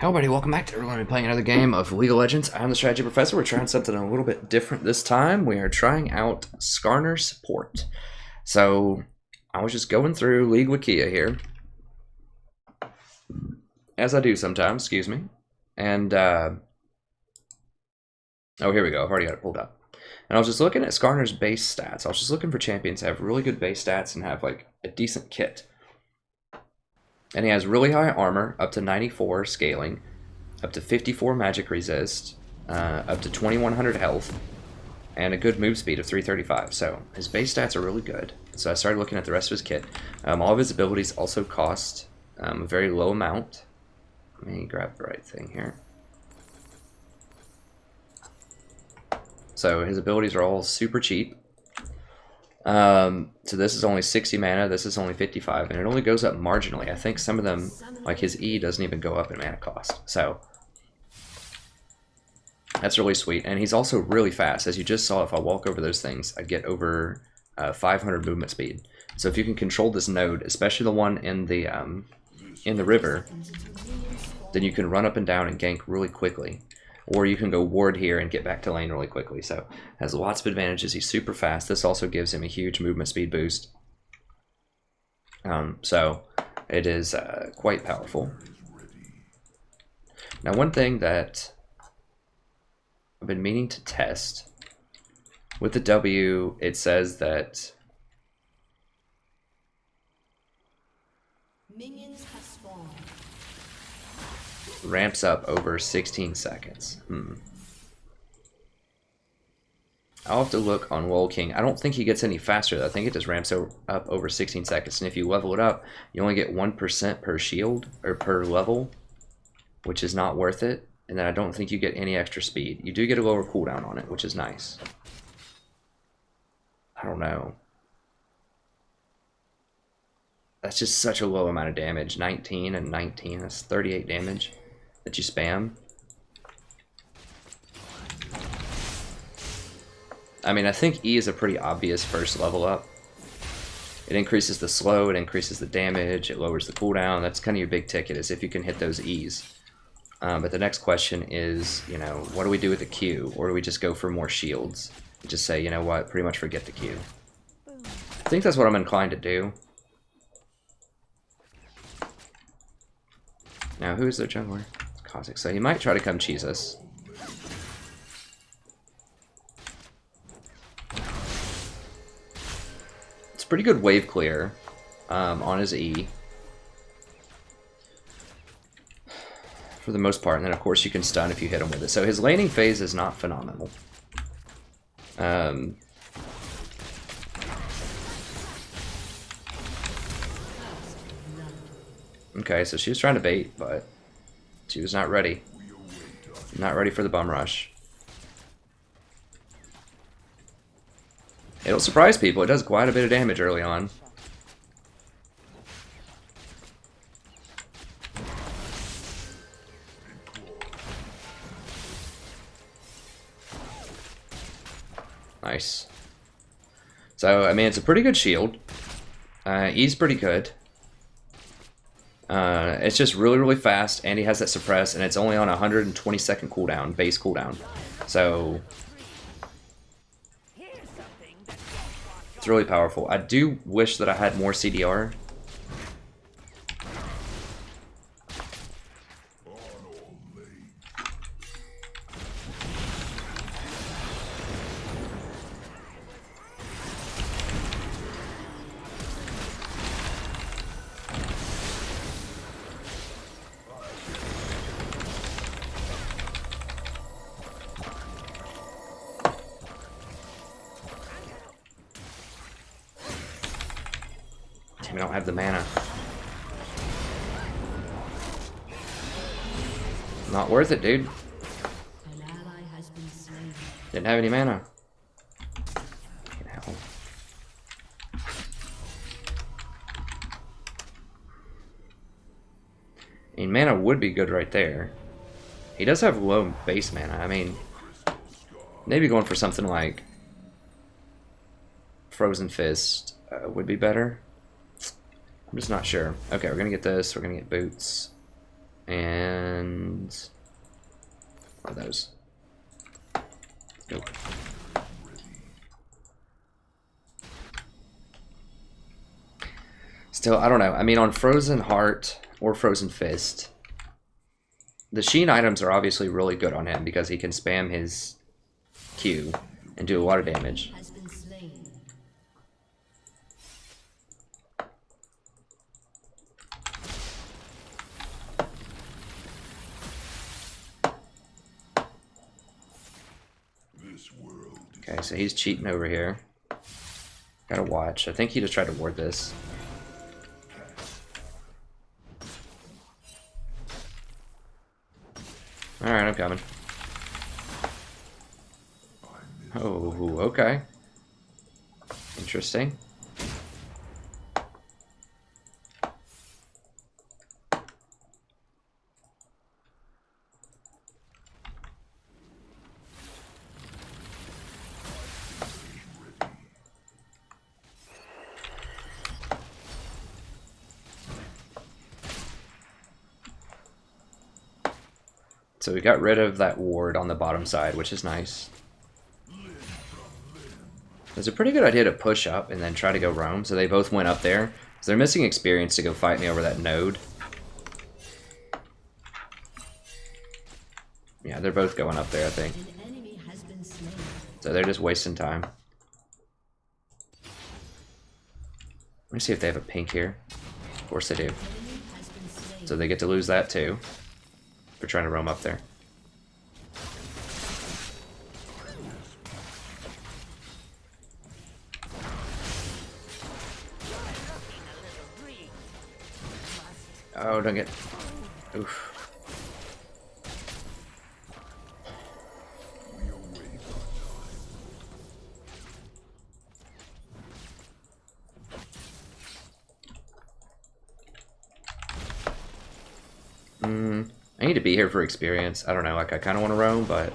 Hello everybody, welcome back to We're going to be playing another game of League of Legends. I'm the Strategy Professor. We're trying something a little bit different this time. We are trying out Skarner support. So, I was just going through League Wikia here. As I do sometimes, excuse me. And, oh, here we go. I've already got it pulled up. And I was just looking at Skarner's base stats. I was just looking for champions that have really good base stats and have, like, a decent kit. And he has really high armor, up to 94 scaling, up to 54 magic resist, up to 2100 health, and a good move speed of 335. So his base stats are really good. So I started looking at the rest of his kit. All of his abilities also cost a very low amount. Let me grab the right thing here. So his abilities are all super cheap. So this is only 60 mana, this is only 55, and it only goes up marginally. I think some of them, like his E, doesn't even go up in mana cost. So that's really sweet. And he's also really fast. As you just saw, if I walk over those things, I get over 500 movement speed. So if you can control this node, especially the one in the river, then you can run up and down and gank really quickly. Or you can go ward here and get back to lane really quickly. So has lots of advantages. He's super fast. This also gives him a huge movement speed boost. So it is quite powerful. Now, one thing that I've been meaning to test with the W, it says that minions have spawned. Ramps up over 16 seconds. I'll have to look on Wold King. I don't think he gets any faster though. I think it just ramps up over 16 seconds. And if you level it up, you only get 1% per shield or per level, which is not worth it. And then I don't think you get any extra speed. You do get a lower cooldown on it, which is nice. I don't know. That's just such a low amount of damage. 19 and 19, that's 38 damage that you spam. I mean, I think E is a pretty obvious first level up. It increases the slow, it increases the damage, it lowers the cooldown. That's kind of your big ticket, is if you can hit those E's. But the next question is, you know, what do we do with the Q? Or do we just go for more shields? Just say, you know what, pretty much forget the Q. I think that's what I'm inclined to do. Now, who is their jungler? It's Kha'Zix. So he might try to come cheese us. It's pretty good wave clear on his E. For the most part. And then, of course, you can stun if you hit him with it. So his laning phase is not phenomenal. Okay, so she was trying to bait, but she was not ready. Not ready for the bum rush. It'll surprise people. It does quite a bit of damage early on. Nice. So, I mean, it's a pretty good shield. E's pretty good. It's just really, really fast, and he has that suppress, and it's only on a 120-second cooldown, base cooldown. So it's really powerful. I do wish that I had more CDR. We don't have the mana. Not worth it, dude. Didn't have any mana. Hell. I mean, mana would be good right there. He does have low base mana. I mean, maybe going for something like Frozen Fist would be better. I'm just not sure. Okay, we're gonna get this. We're gonna get boots. And runes. Or those. Go. Still, I don't know. I mean, on Frozen Heart or Frozen Fist, the Sheen items are obviously really good on him because he can spam his Q and do a lot of damage. Okay, so he's cheating over here. Gotta watch. I think he just tried to ward this. Alright, I'm coming. Oh, okay. Interesting. So we got rid of that ward on the bottom side, which is nice. It's a pretty good idea to push up and then try to go roam, so they both went up there. So they're missing experience to go fight me over that node. Yeah, they're both going up there, I think. So they're just wasting time. Let me see if they have a pink here. Of course they do. So they get to lose that too. For trying to roam up there. Oh, don't get... Oof. I need to be here for experience. I don't know, like I kind of want to roam, but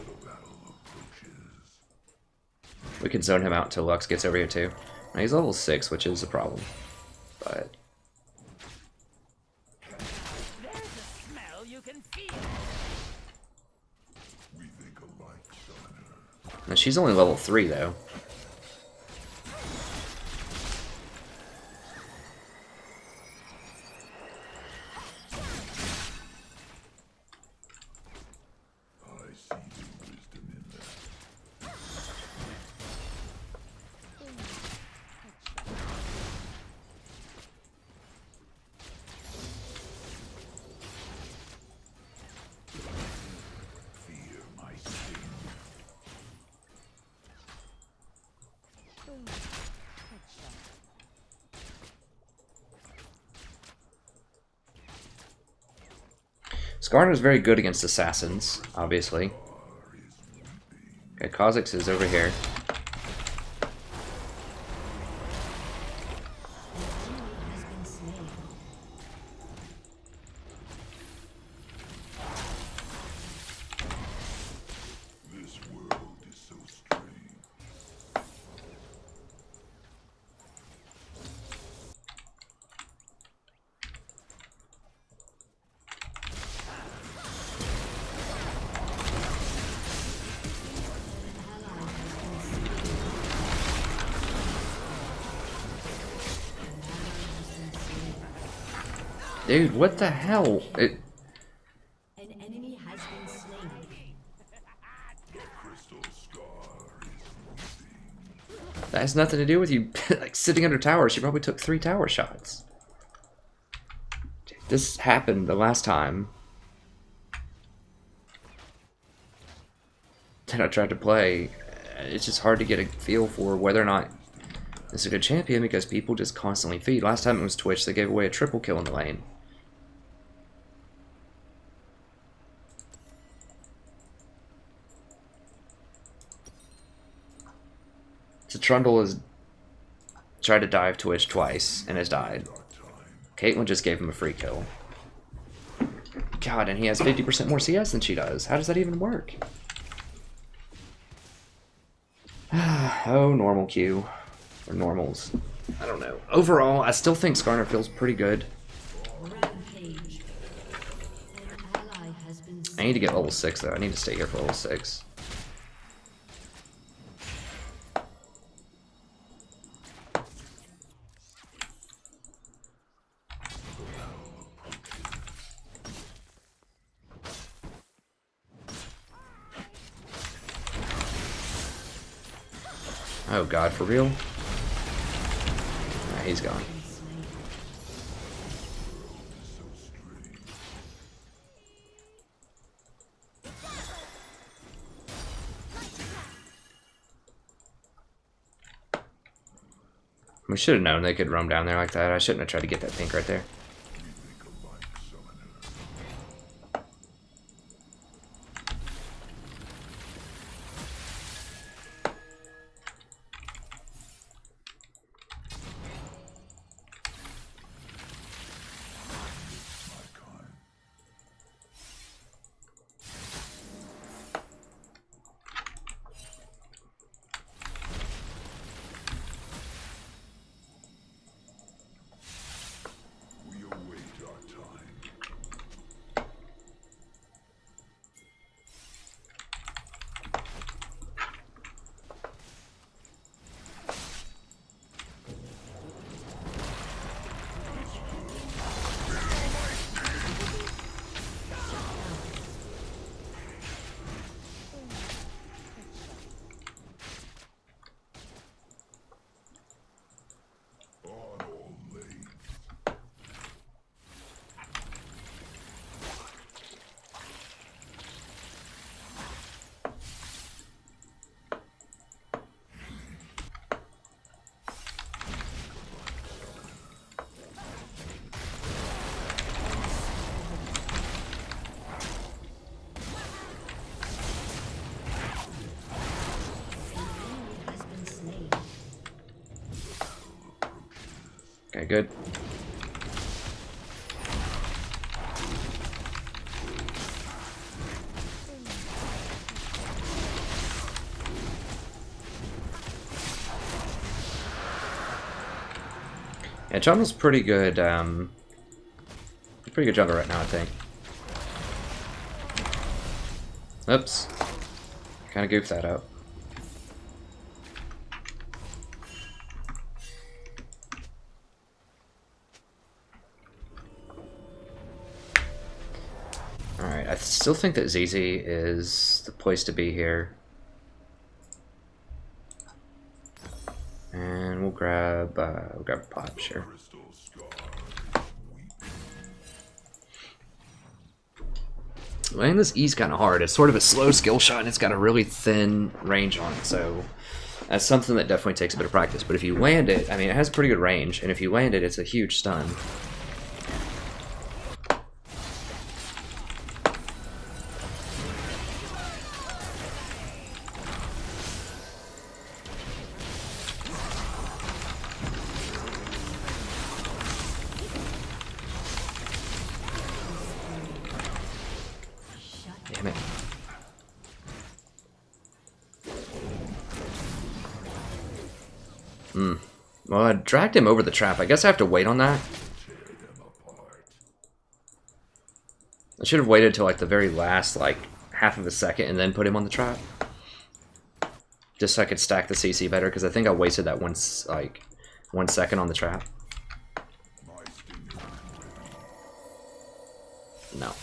we can zone him out until Lux gets over here too. Now, he's level 6, which is a problem, but now, she's only level 3 though. Skarner is very good against assassins, obviously. Okay, Kha'Zix is over here. Dude, what the hell? An enemy has been slain. That has nothing to do with you like sitting under towers. She probably took 3 tower shots. This happened the last time that I tried to play. It's just hard to get a feel for whether or not it's a good champion because people just constantly feed. Last time it was Twitch, they gave away a triple kill in the lane. So Trundle has tried to dive Twitch twice and has died. Caitlyn just gave him a free kill. God, and he has 50% more CS than she does. How does that even work? Oh, normal Q. Or normals. I don't know. Overall, I still think Skarner feels pretty good. I need to get level 6 though. I need to stay here for level 6. Oh god, for real? Nah, he's gone. We should have known they could roam down there like that. I shouldn't have tried to get that pink right there. Okay, good. Yeah, jungle's pretty good, pretty good jungle right now, I think. Oops. Kinda goofed that up. Alright, I still think that ZZ is the place to be here. And we'll grab Pop, sure. Landing this E's kind of hard. It's sort of a slow skill shot, and it's got a really thin range on it, so that's something that definitely takes a bit of practice. But if you land it, I mean, it has pretty good range, and if you land it, it's a huge stun. Damn it. Well, I dragged him over the trap. I guess I have to wait on that. I should have waited till like the very last, like, half of a second and then put him on the trap. Just so I could stack the CC better, because I think I wasted that 1 second on the trap. No.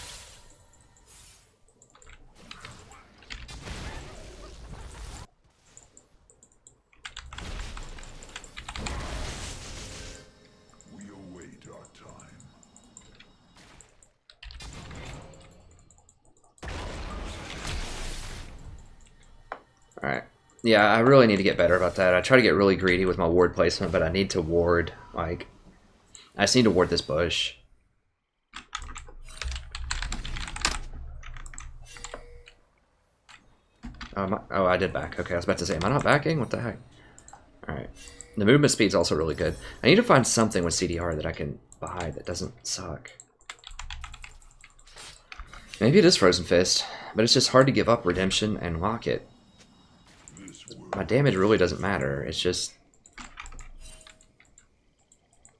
Alright. Yeah, I really need to get better about that. I try to get really greedy with my ward placement, but I need to ward, like... I just need to ward this bush. Oh, I did back. Okay, I was about to say, am I not backing? What the heck? Alright. The movement speed's also really good. I need to find something with CDR that I can buy that doesn't suck. Maybe it is Frozen Fist, but it's just hard to give up Redemption and lock it. My damage really doesn't matter, it's just...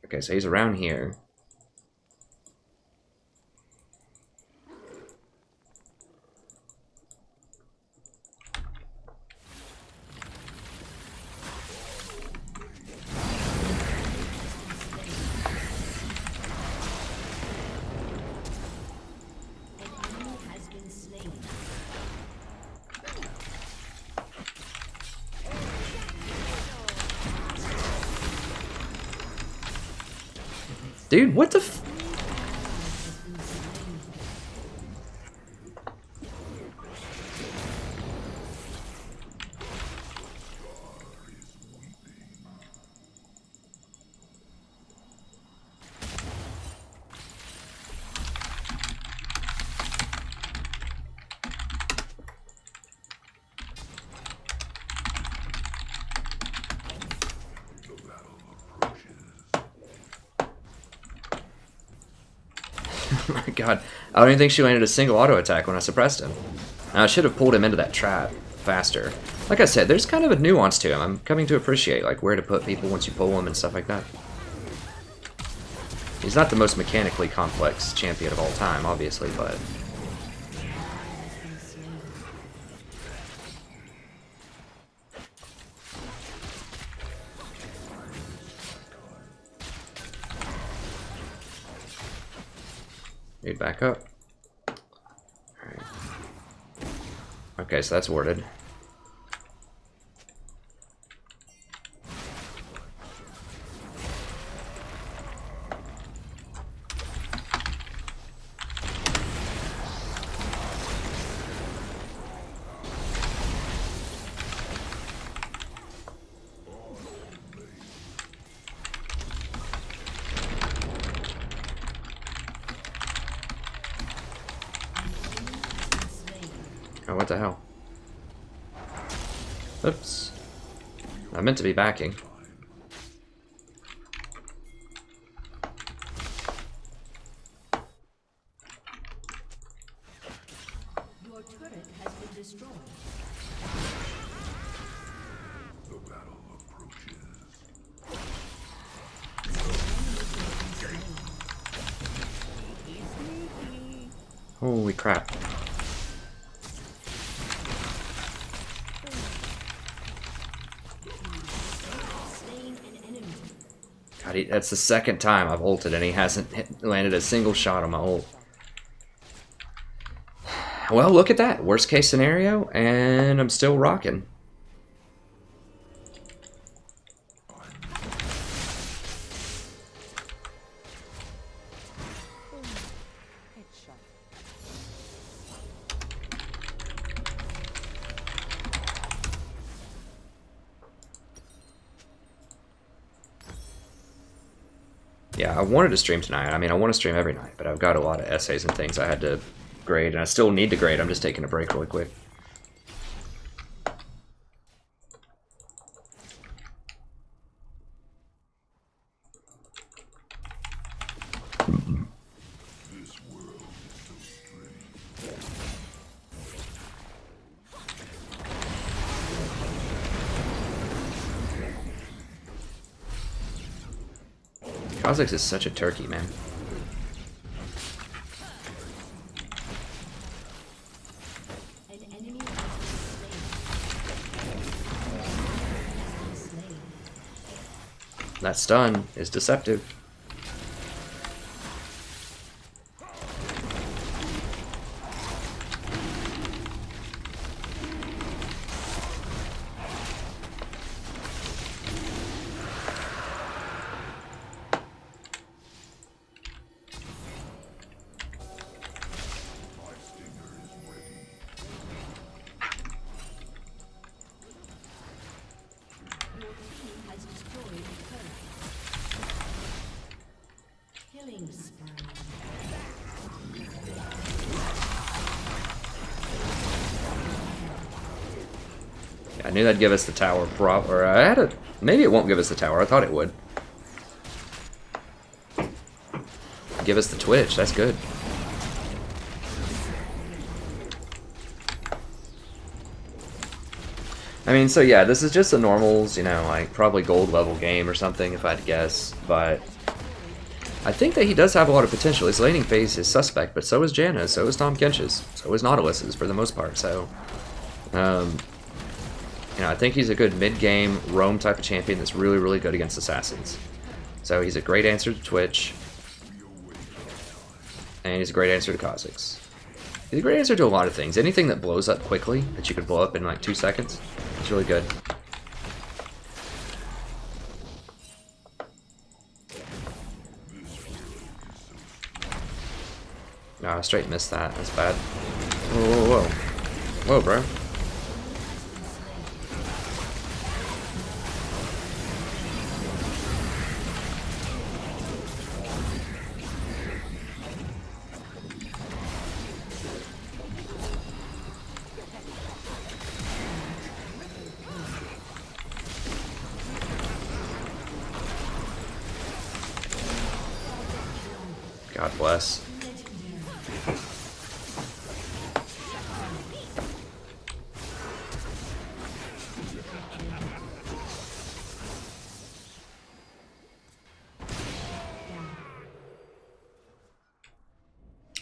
Okay, so he's around here. Dude, what the f... Oh my god. I don't even think she landed a single auto attack when I suppressed him. Now, I should have pulled him into that trap faster. Like I said, there's kind of a nuance to him. I'm coming to appreciate like where to put people once you pull them and stuff like that. He's not the most mechanically complex champion of all time, obviously, but... Need back up. Alright. Okay, so that's warded. Oh, what the hell? Oops. I meant to be backing. Your turret has been destroyed. The battle approaches. Holy crap. God, that's the second time I've ulted and he hasn't landed a single shot on my ult. Well, look at that. Worst case scenario, and I'm still rocking. Yeah, I wanted to stream tonight. I mean, I want to stream every night, but I've got a lot of essays and things I had to grade, and I still need to grade. I'm just taking a break really quick. Kha'Zix is such a turkey, man. An enemy has been slain. That stun is deceptive. I knew that'd give us the tower, or I had a... Maybe it won't give us the tower, I thought it would. Give us the Twitch, that's good. I mean, so yeah, this is just a normals, you know, like, probably gold level game or something, if I had to guess, but... I think that he does have a lot of potential. His laning phase is suspect, but so is Janna's, so is Tahm Kench's, so is Nautilus's for the most part, so... you know, I think he's a good mid-game roam type of champion that's really, really good against assassins. So he's a great answer to Twitch. And he's a great answer to Kha'Zix. He's a great answer to a lot of things. Anything that blows up quickly, that you could blow up in like 2 seconds, it's really good. Nah, I straight missed that. That's bad. Whoa, whoa, whoa. Whoa, bro. God bless.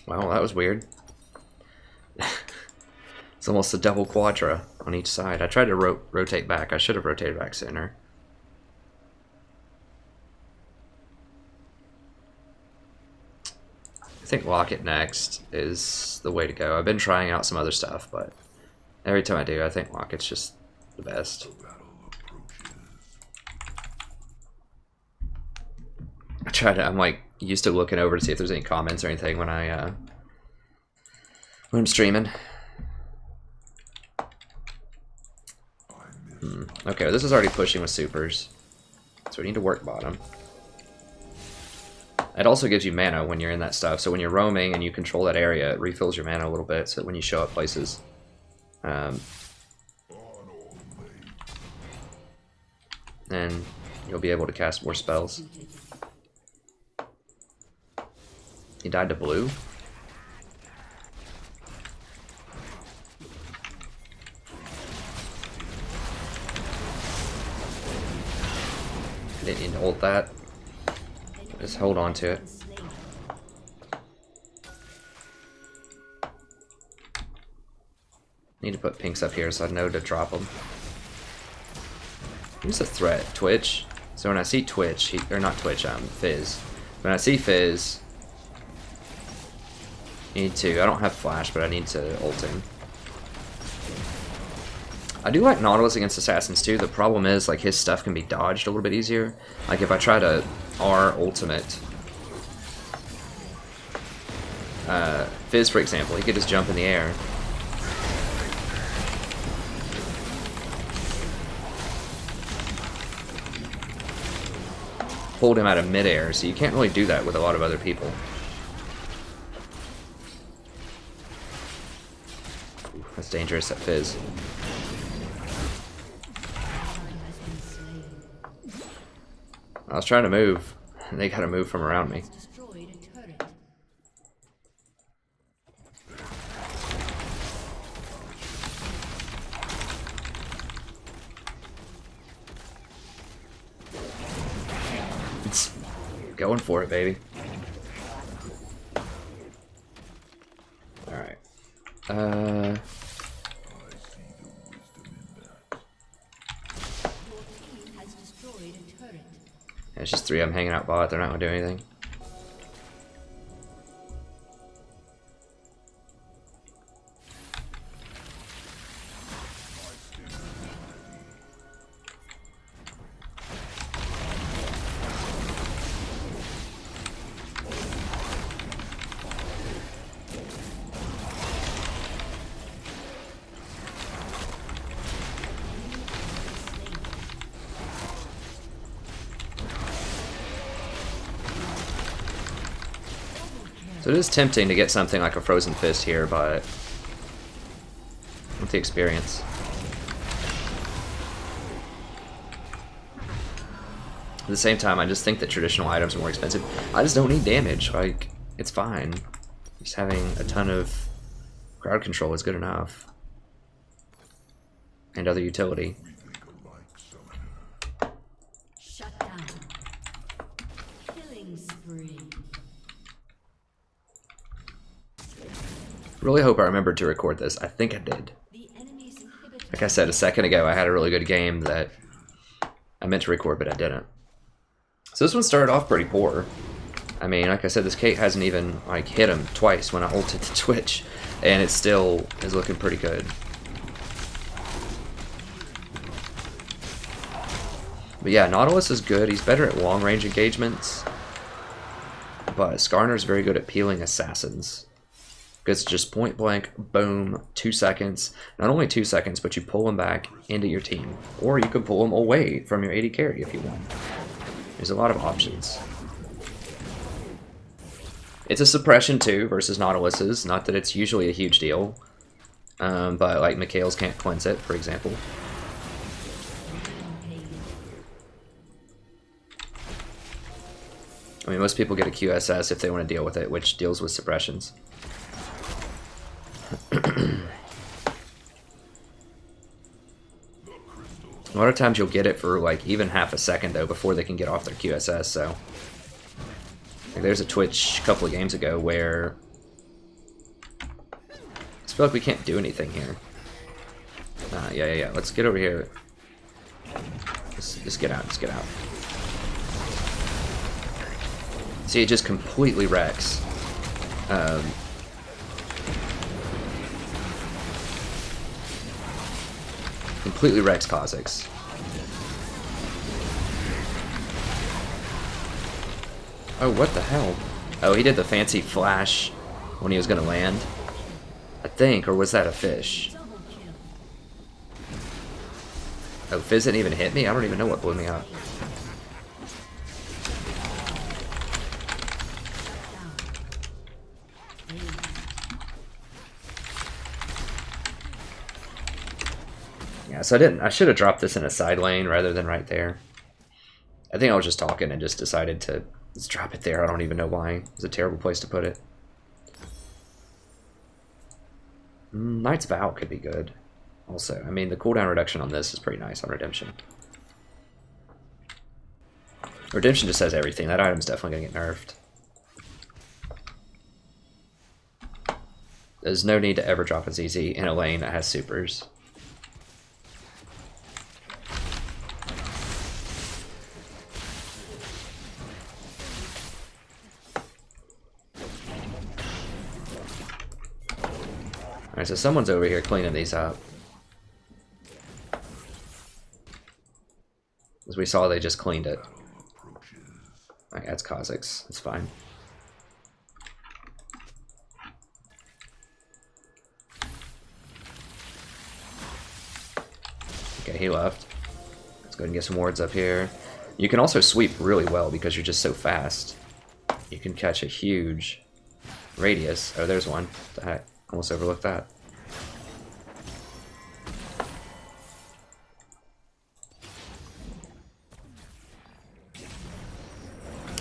Well, that was weird. It's almost a double quadra on each side. I tried to rotate back. I should have rotated back sooner. I think lock it next is the way to go. I've been trying out some other stuff, but every time I do, I think lock it's just the best. I'm like used to looking over to see if there's any comments or anything when I'm streaming. Okay, this is already pushing with supers, so we need to work bottom. It also gives you mana when you're in that stuff, so when you're roaming and you control that area, it refills your mana a little bit, so that when you show up places. And you'll be able to cast more spells. He died to blue? I didn't need to ult that. Just hold on to it. Need to put pinks up here so I know to drop them. Who's a threat? Twitch? So when I see Twitch, or not Twitch, Fizz. When I see Fizz, I don't have flash, but I need to ult him. I do like Nautilus against assassins too. The problem is like his stuff can be dodged a little bit easier. Like if I try to R ultimate Fizz, for example, he could just jump in the air. Hold him out of midair, so you can't really do that with a lot of other people. Ooh, that's dangerous at Fizz. I was trying to move, and they gotta move from around me. It's going for it, baby. Alright. It's just 3 of them hanging out bot, they're not gonna do anything. So it is tempting to get something like a Frozen Fist here, but with the experience. At the same time, I just think that traditional items are more expensive. I just don't need damage. Like, it's fine. Just having a ton of crowd control is good enough. And other utility. Shut down. Killing spree. Really hope I remembered to record this. I think I did. Like I said a second ago, I had a really good game that I meant to record, but I didn't. So this one started off pretty poor. I mean, like I said, this Kate hasn't even like hit him twice when I ulted to Twitch, and it still is looking pretty good. But yeah, Nautilus is good. He's better at long-range engagements, but Skarner's very good at peeling assassins. Because just point blank, boom, 2 seconds. Not only 2 seconds, but you pull them back into your team. Or you can pull them away from your AD carry if you want. There's a lot of options. It's a suppression too versus Nautilus's. Not that it's usually a huge deal. But like Mikhail's can't cleanse it, for example. I mean, most people get a QSS if they want to deal with it, which deals with suppressions. A lot of times you'll get it for like even half a second though before they can get off their QSS, so like, there's a Twitch a couple of games ago where I just feel like we can't do anything here. Yeah. Let's get over here. Just get out. Just get out. See, it just completely wrecks. Completely wrecks Kha'Zix. Oh, what the hell? Oh, he did the fancy flash when he was gonna land. I think, or was that a fish? Oh, Fizz didn't even hit me? I don't even know what blew me up. Yeah, so I should have dropped this in a side lane rather than right there. I think I was just talking and just decided to just drop it there. I don't even know why. It was a terrible place to put it. Knight's Vow could be good. Also, I mean, the cooldown reduction on this is pretty nice on Redemption. Redemption just says everything. That item's definitely going to get nerfed. There's no need to ever drop a ZZ in a lane that has supers. Alright, so someone's over here cleaning these up. As we saw, they just cleaned it. Alright, that's Kha'Zix. It's fine. Okay, he left. Let's go ahead and get some wards up here. You can also sweep really well because you're just so fast. You can catch a huge radius. Oh, there's one. What the heck? Almost overlooked that.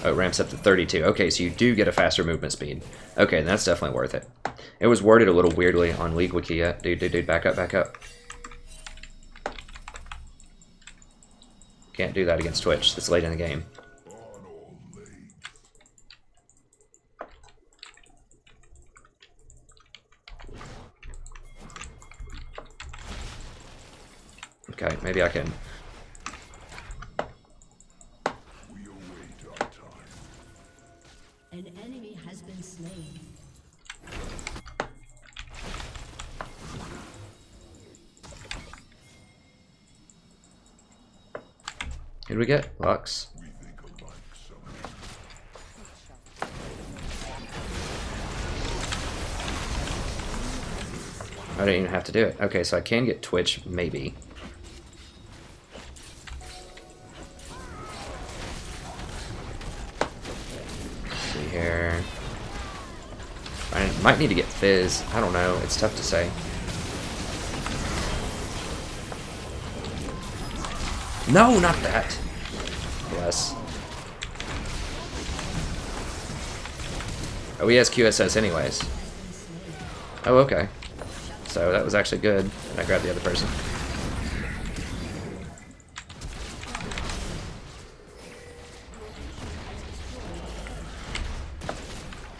Oh, it ramps up to 32. Okay, so you do get a faster movement speed. Okay, that's definitely worth it. It was worded a little weirdly on League Wiki. Dude, back up, back up. Can't do that against Twitch this late in the game. Okay, maybe I can. An enemy has been slain. Who did we get? Lux. I didn't even have to do it. Okay, so I can get Twitch, maybe. Let's see here. I might need to get Fizz. I don't know. It's tough to say. No, not that. Bless. Oh, he has QSS anyways. Oh, okay. So that was actually good. And I grabbed the other person.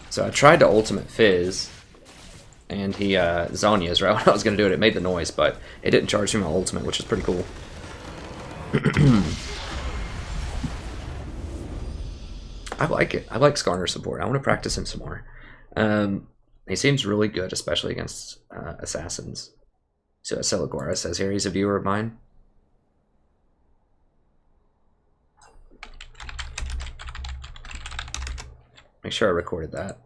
So I tried to ultimate Fizz, and he Zonya's right when I was going to do it. It made the noise, but it didn't charge me my ultimate, which is pretty cool. I like it. I like Skarner support. I want to practice him some more. He seems really good, especially against assassins. So Celigora says here he's a viewer of mine. Make sure I recorded that.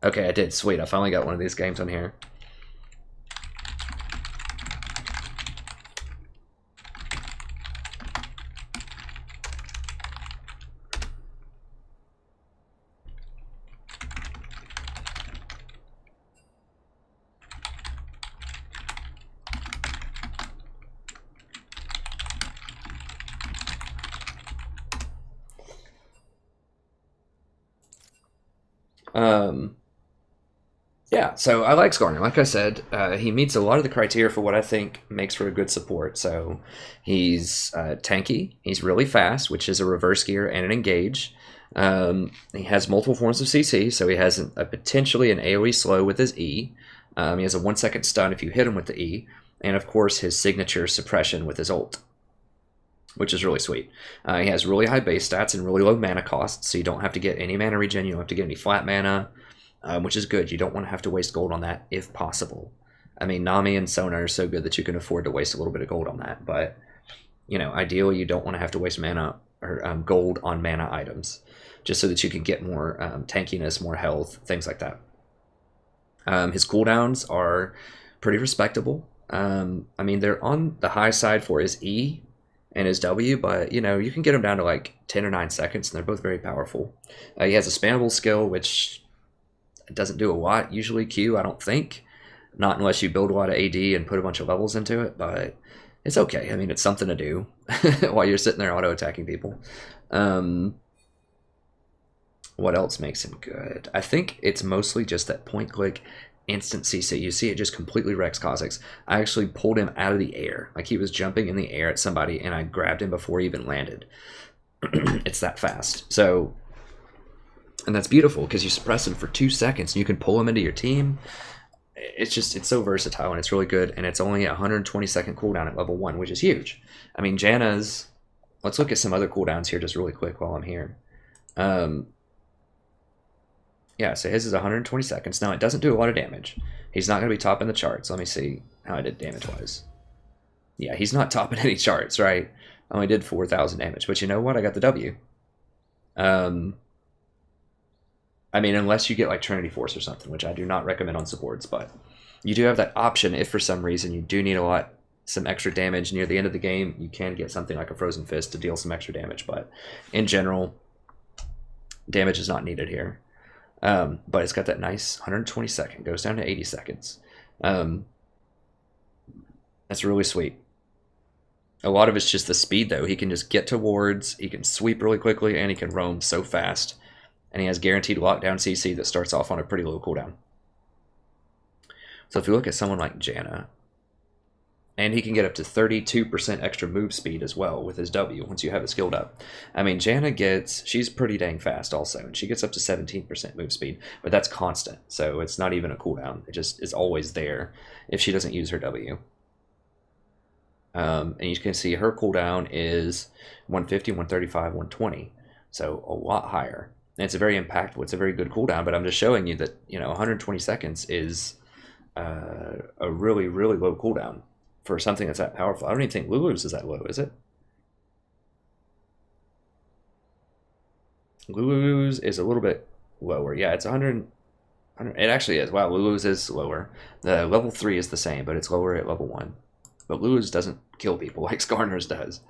Okay, I did. Sweet. I finally got one of these games on here. Yeah, so I like Skarner. Like I said, he meets a lot of the criteria for what I think makes for a good support. So he's tanky, he's really fast, which is a reverse gear and an engage. He has multiple forms of CC, so he has a potentially an AoE slow with his E. He has a 1 second stun if you hit him with the E. And of course, his signature suppression with his ult, which is really sweet. He has really high base stats and really low mana costs, so you don't have to get any mana regen, you don't have to get any flat mana. Which is good. You don't want to have to waste gold on that if possible. I mean, Nami and Sona are so good that you can afford to waste a little bit of gold on that. But, you know, ideally you don't want to have to waste mana or gold on mana items just so that you can get more tankiness, more health, things like that. His cooldowns are pretty respectable. I mean, they're on the high side for his E and his W, but, you know, you can get him down to like 10 or 9 seconds, and they're both very powerful. He has a spammable skill, which doesn't do a lot. Usually Q, I don't think. Not unless you build a lot of AD and put a bunch of levels into it, but it's okay. I mean, it's something to do while you're sitting there auto-attacking people. What else makes him good? I think it's mostly just that point-click instant CC. You see it just completely wrecks Kha'Zix. I actually pulled him out of the air. Like he was jumping in the air at somebody, and I grabbed him before he even landed. It's that fast. So... and that's beautiful because you suppress him for 2 seconds and you can pull him into your team. It's so versatile and it's really good. And it's only a 120-second cooldown at level 1, which is huge. I mean, Janna's... let's look at some other cooldowns here just really quick while I'm here. Yeah, so his is 120 seconds. Now, it doesn't do a lot of damage. He's not going to be topping the charts. Let me see how I did damage-wise. Yeah, he's not topping any charts, right? I only did 4,000 damage. But you know what? I got the W. I mean, unless you get like Trinity Force or something, which I do not recommend on supports, but you do have that option if for some reason you do need some extra damage near the end of the game. You can get something like a Frozen Fist to deal some extra damage, but in general, damage is not needed here. But it's got that nice 120 second, goes down to 80 seconds. That's really sweet. A lot of it's just the speed, though. He can just get to wards, he can sweep really quickly, and he can roam so fast. And he has guaranteed lockdown CC that starts off on a pretty low cooldown. So if you look at someone like Janna, and he can get up to 32% extra move speed as well with his W once you have it skilled up. I mean, Janna she's pretty dang fast also, and she gets up to 17% move speed, but that's constant, so it's not even a cooldown. It just is always there if she doesn't use her W. And you can see her cooldown is 150, 135, 120, so a lot higher. And it's a very impactful, it's a very good cooldown, but I'm just showing you that, you know, 120 seconds is a really, really low cooldown for something that's that powerful. I don't even think Lulu's is that low, is it? Lulu's is a little bit lower. Yeah, it's 100. It actually is. Wow, Lulu's is lower. The level 3 is the same, but it's lower at level 1. But Lulu's doesn't kill people like Skarner's does.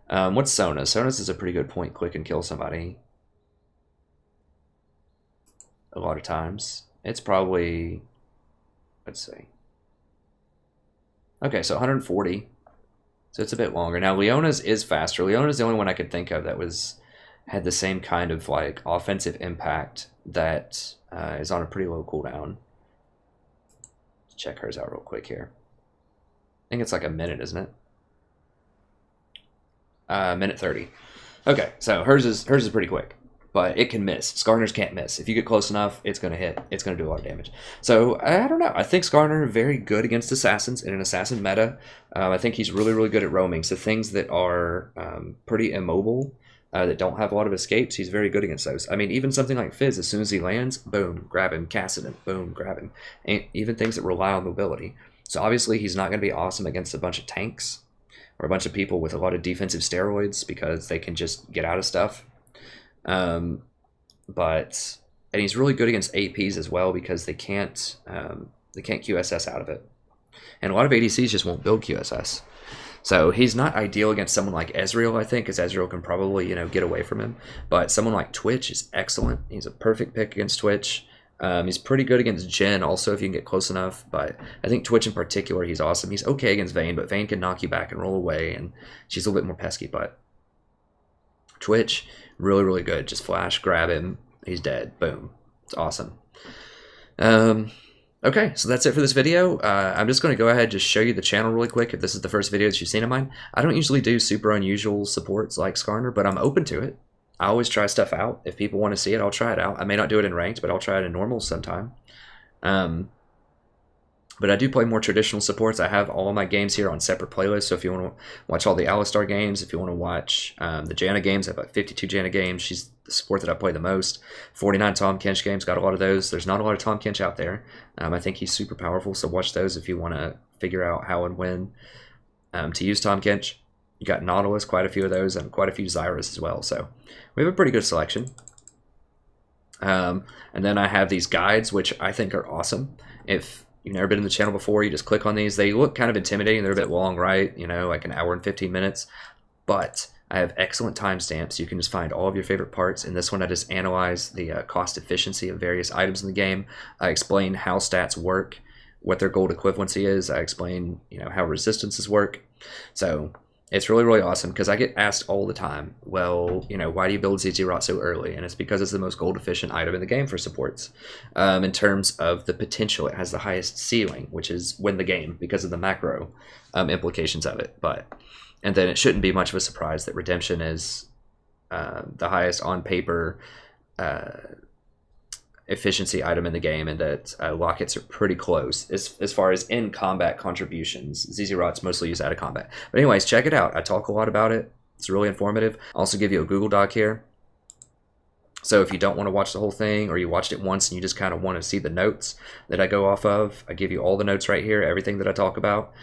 What's Sona's? Sona's is a pretty good point, click and kill somebody. A lot of times. It's probably, let's see. Okay, so 140. So it's a bit longer. Now, Leona's is faster. Leona's the only one I could think of that had the same kind of like offensive impact that is on a pretty low cooldown. Let's check hers out real quick here. I think it's like a minute, isn't it? Minute 30. Okay, so hers is pretty quick. But it can miss. Skarner's can't miss. If you get close enough, it's going to hit. It's going to do a lot of damage. So, I don't know. I think Skarner very good against assassins in an assassin meta. I think he's really, really good at roaming. So things that are pretty immobile, that don't have a lot of escapes, he's very good against those. I mean, even something like Fizz, as soon as he lands, boom, grab him. Cassidon, boom, grab him. And even things that rely on mobility. So obviously he's not going to be awesome against a bunch of tanks or a bunch of people with a lot of defensive steroids because they can just get out of stuff. But and he's really good against APs as well because they can't QSS out of it. And a lot of ADCs just won't build QSS. So he's not ideal against someone like Ezreal, I think, because Ezreal can probably, get away from him. But someone like Twitch is excellent. He's a perfect pick against Twitch. He's pretty good against Jhin also if you can get close enough. But I think Twitch in particular, he's awesome. He's okay against Vayne, but Vayne can knock you back and roll away, and she's a little bit more pesky. But Twitch, really, really good. Just flash, grab him, he's dead. Boom. It's awesome. Okay, so that's it for this video. I'm just going to go ahead and just show you the channel really quick if this is the first video that you've seen of mine. I don't usually do super unusual supports like Skarner, but I'm open to it. I always try stuff out. If people want to see it, I'll try it out. I may not do it in ranked, but I'll try it in normals sometime. But I do play more traditional supports. I have all my games here on separate playlists, so if you want to watch all the Alistar games, if you want to watch the Janna games, I have like 52 Janna games. She's the support that I play the most. 49 Tom Kench games, got a lot of those. There's not a lot of Tom Kench out there. I think he's super powerful, so watch those if you want to figure out how and when to use Tom Kench. You got Nautilus, quite a few of those, and quite a few Zyrus as well, so we have a pretty good selection. And then I have these guides, which I think are awesome. If you've never been in the channel before, you just click on these. They look kind of intimidating. They're a bit long, right? Like an hour and 15 minutes. But I have excellent timestamps. You can just find all of your favorite parts. In this one, I just analyze the cost efficiency of various items in the game. I explain how stats work, what their gold equivalency is. I explain, how resistances work. So it's really, really awesome because I get asked all the time, well, why do you build ZZ Rot so early? And it's because it's the most gold efficient item in the game for supports. In terms of the potential, it has the highest ceiling, which is win the game because of the macro implications of it. And then it shouldn't be much of a surprise that Redemption is the highest on paper efficiency item in the game, and that lockets are pretty close as far as in combat contributions. ZZ Rot's mostly used out of combat. But anyways, check it out. I talk a lot about it. It's really informative. I'll also give you a Google Doc here. So if you don't want to watch the whole thing, or you watched it once and you just kind of want to see the notes that I go off of, I give you all the notes right here, everything that I talk about.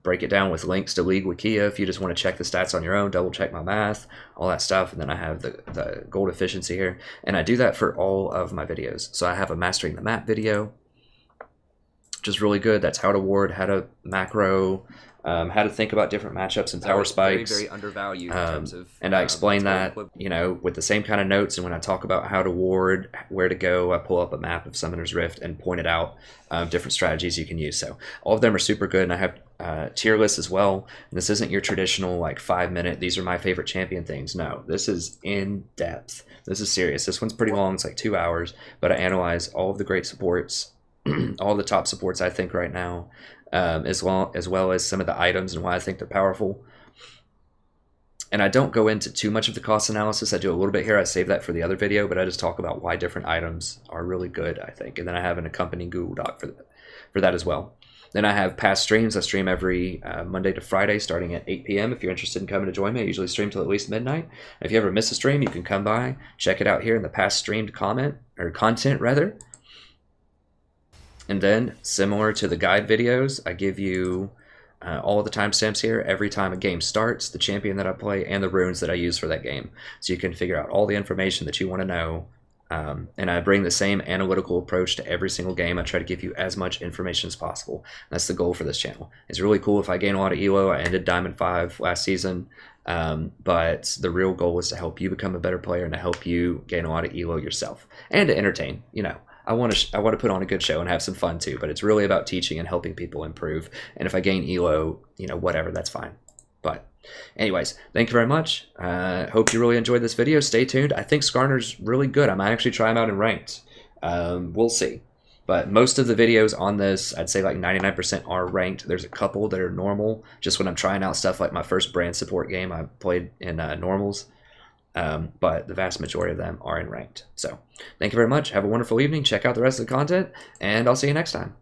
Break it down with links to League Wikia if you just want to check the stats on your own, double check my math, all that stuff. And then I have the gold efficiency here. And I do that for all of my videos. So I have a Mastering the Map video, which is really good. That's how to ward, how to macro, how to think about different matchups and power spikes. Very undervalued in terms of, and I explain that, with the same kind of notes. And when I talk about how to ward, where to go, I pull up a map of Summoner's Rift and point it out, different strategies you can use. So all of them are super good. And I have tier lists as well. And this isn't your traditional 5-minute, these are my favorite champion things. No, this is in depth. This is serious. This one's pretty long. It's like 2 hours, but I analyze all of the great supports, all the top supports I think right now, as well as some of the items and why I think they're powerful. And I don't go into too much of the cost analysis. I do a little bit here. I save that for the other video, but I just talk about why different items are really good, I think. And then I have an accompanying Google Doc for that as well. Then I have past streams. I stream every Monday to Friday starting at 8 p.m. If you're interested in coming to join me, I usually stream till at least midnight. If you ever miss a stream, you can come by, check it out here in the past streamed content. And then, similar to the guide videos, I give you all the timestamps here every time a game starts, the champion that I play, and the runes that I use for that game. So you can figure out all the information that you want to know. And I bring the same analytical approach to every single game. I try to give you as much information as possible. That's the goal for this channel. It's really cool if I gain a lot of elo. I ended Diamond 5 last season. But the real goal is to help you become a better player and to help you gain a lot of elo yourself. And to entertain, I want to put on a good show and have some fun too, but it's really about teaching and helping people improve. And if I gain elo, whatever, that's fine. But anyways, thank you very much. Hope you really enjoyed this video. Stay tuned. I think Skarner's really good. I might actually try him out in ranked. We'll see. But most of the videos on this, I'd say 99% are ranked. There's a couple that are normal, just when I'm trying out stuff like my first brand support game I played in normals. But the vast majority of them are in ranked. So thank you very much. Have a wonderful evening. Check out the rest of the content, and I'll see you next time.